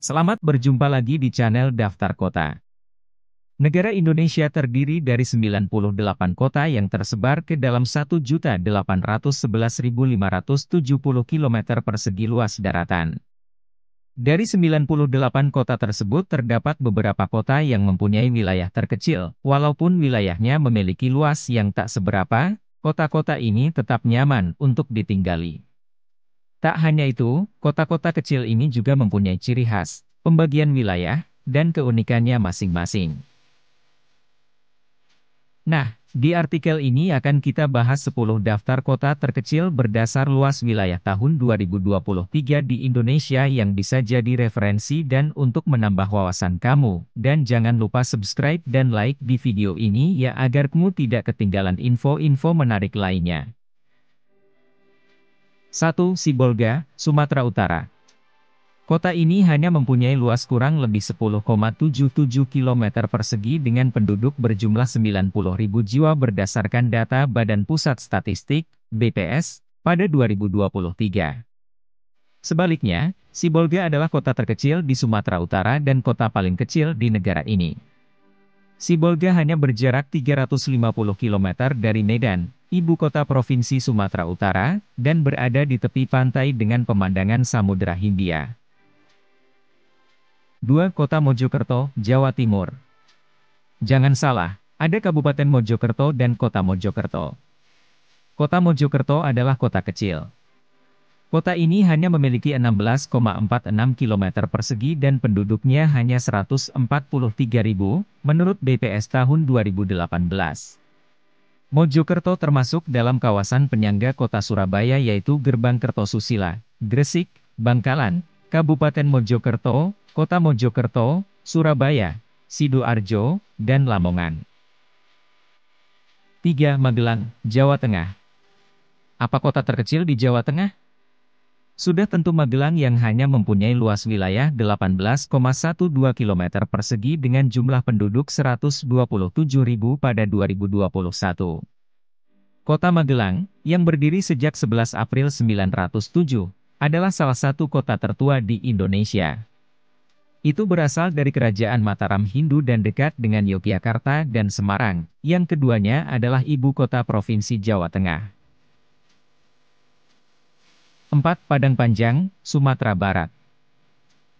Selamat berjumpa lagi di channel Daftar Kota. Negara Indonesia terdiri dari 98 kota yang tersebar ke dalam 1.811.570 km persegi luas daratan. Dari 98 kota tersebut terdapat beberapa kota yang mempunyai wilayah terkecil, walaupun wilayahnya memiliki luas yang tak seberapa, kota-kota ini tetap nyaman untuk ditinggali. Tak hanya itu, kota-kota kecil ini juga mempunyai ciri khas, pembagian wilayah, dan keunikannya masing-masing. Nah, di artikel ini akan kita bahas 10 daftar kota terkecil berdasar luas wilayah tahun 2023 di Indonesia yang bisa jadi referensi dan untuk menambah wawasan kamu. Dan jangan lupa subscribe dan like di video ini ya agar kamu tidak ketinggalan info-info menarik lainnya. 1. Sibolga, Sumatera Utara. Kota ini hanya mempunyai luas kurang lebih 10,77 km persegi dengan penduduk berjumlah 90.000 jiwa berdasarkan data Badan Pusat Statistik, BPS, pada 2023. Sebaliknya, Sibolga adalah kota terkecil di Sumatera Utara dan kota paling kecil di negara ini. Sibolga hanya berjarak 350 km dari Medan, ibu kota Provinsi Sumatera Utara, dan berada di tepi pantai dengan pemandangan Samudra Hindia. 2. Kota Mojokerto, Jawa Timur. Jangan salah, ada Kabupaten Mojokerto dan Kota Mojokerto. Kota Mojokerto adalah kota kecil. Kota ini hanya memiliki 16,46 km persegi dan penduduknya hanya 143.000, menurut BPS tahun 2018. Mojokerto termasuk dalam kawasan penyangga kota Surabaya yaitu Gerbang Kertosusila, Gresik, Bangkalan, Kabupaten Mojokerto, Kota Mojokerto, Surabaya, Sidoarjo, dan Lamongan. 3. Magelang, Jawa Tengah. Apa kota terkecil di Jawa Tengah? Sudah tentu Magelang yang hanya mempunyai luas wilayah 18,12 km persegi dengan jumlah penduduk 127.000 pada 2021. Kota Magelang, yang berdiri sejak 11 April 907, adalah salah satu kota tertua di Indonesia. Itu berasal dari kerajaan Mataram Hindu dan dekat dengan Yogyakarta dan Semarang, yang keduanya adalah ibu kota Provinsi Jawa Tengah. 4. Padang Panjang, Sumatera Barat.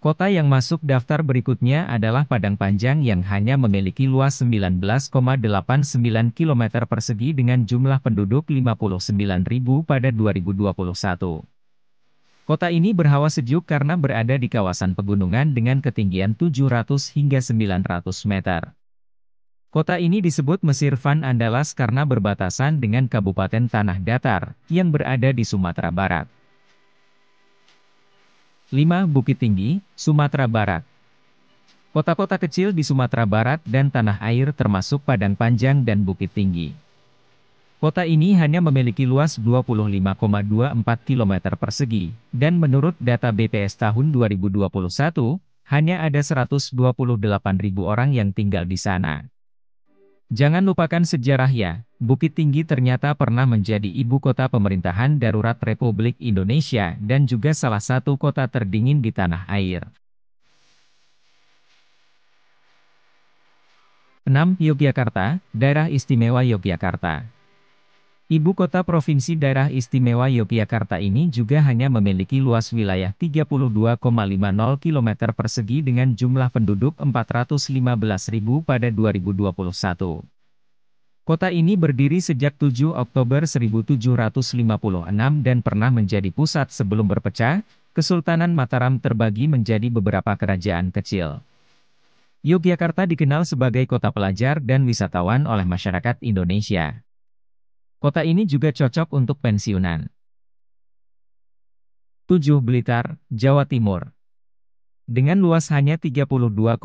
Kota yang masuk daftar berikutnya adalah Padang Panjang yang hanya memiliki luas 19,89 km persegi dengan jumlah penduduk 59.000 pada 2021. Kota ini berhawa sejuk karena berada di kawasan pegunungan dengan ketinggian 700 hingga 900 meter. Kota ini disebut Mesir Van Andalas karena berbatasan dengan Kabupaten Tanah Datar, yang berada di Sumatera Barat. 5. Bukit Tinggi, Sumatera Barat. Kota-kota kecil di Sumatera Barat dan Tanah Air termasuk Padang Panjang dan Bukit Tinggi. Kota ini hanya memiliki luas 25,24 km persegi, dan menurut data BPS tahun 2021, hanya ada 128.000 orang yang tinggal di sana. Jangan lupakan sejarah ya, Bukit Tinggi ternyata pernah menjadi ibu kota pemerintahan darurat Republik Indonesia dan juga salah satu kota terdingin di tanah air. 6. Yogyakarta, Daerah Istimewa Yogyakarta. Ibu kota Provinsi Daerah Istimewa Yogyakarta ini juga hanya memiliki luas wilayah 32,50 km persegi dengan jumlah penduduk 415.000 pada 2021. Kota ini berdiri sejak 7 Oktober 1756 dan pernah menjadi pusat sebelum berpecah, Kesultanan Mataram terbagi menjadi beberapa kerajaan kecil. Yogyakarta dikenal sebagai kota pelajar dan wisatawan oleh masyarakat Indonesia. Kota ini juga cocok untuk pensiunan. 7. Blitar, Jawa Timur. Dengan luas hanya 32,58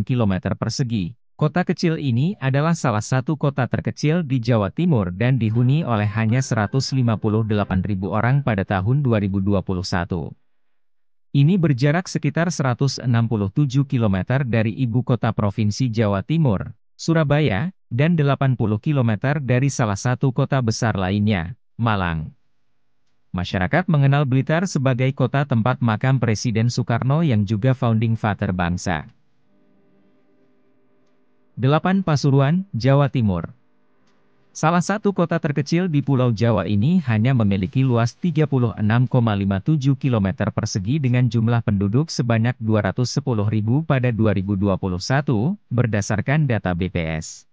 km persegi, kota kecil ini adalah salah satu kota terkecil di Jawa Timur dan dihuni oleh hanya 158.000 orang pada tahun 2021. Ini berjarak sekitar 167 km dari ibu kota Provinsi Jawa Timur, Surabaya, dan 80 km dari salah satu kota besar lainnya, Malang. Masyarakat mengenal Blitar sebagai kota tempat makam Presiden Soekarno yang juga founding father bangsa. 8. Pasuruan, Jawa Timur. Salah satu kota terkecil di Pulau Jawa ini hanya memiliki luas 36,57 km persegi dengan jumlah penduduk sebanyak 210.000 pada 2021, berdasarkan data BPS.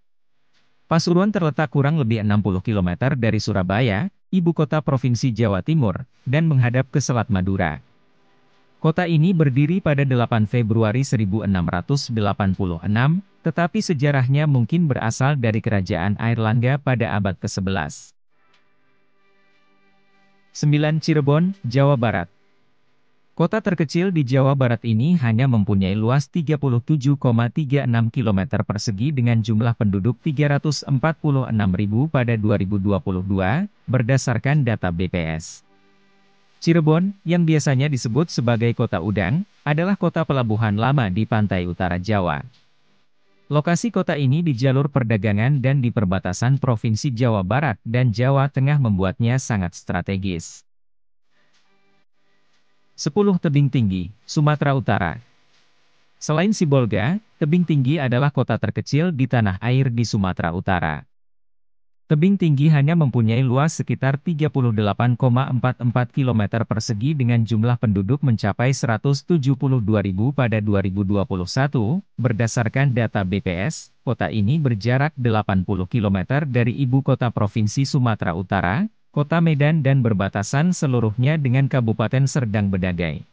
Pasuruan terletak kurang lebih 60 km dari Surabaya, ibu kota Provinsi Jawa Timur, dan menghadap ke Selat Madura. Kota ini berdiri pada 8 Februari 1686, tetapi sejarahnya mungkin berasal dari Kerajaan Airlangga pada abad ke-11. 9. Cirebon, Jawa Barat. Kota terkecil di Jawa Barat ini hanya mempunyai luas 37,36 km persegi dengan jumlah penduduk 346.000 pada 2022, berdasarkan data BPS. Cirebon, yang biasanya disebut sebagai Kota Udang, adalah kota pelabuhan lama di pantai utara Jawa. Lokasi kota ini di jalur perdagangan dan di perbatasan Provinsi Jawa Barat dan Jawa Tengah membuatnya sangat strategis. 10. Tebing Tinggi, Sumatera Utara. Selain Sibolga, Tebing Tinggi adalah kota terkecil di tanah air di Sumatera Utara. Tebing Tinggi hanya mempunyai luas sekitar 38,44 km persegi dengan jumlah penduduk mencapai 172.000 pada 2021, berdasarkan data BPS. Kota ini berjarak 80 km dari ibu kota Provinsi Sumatera Utara, Kota Medan dan berbatasan seluruhnya dengan Kabupaten Serdang Bedagai.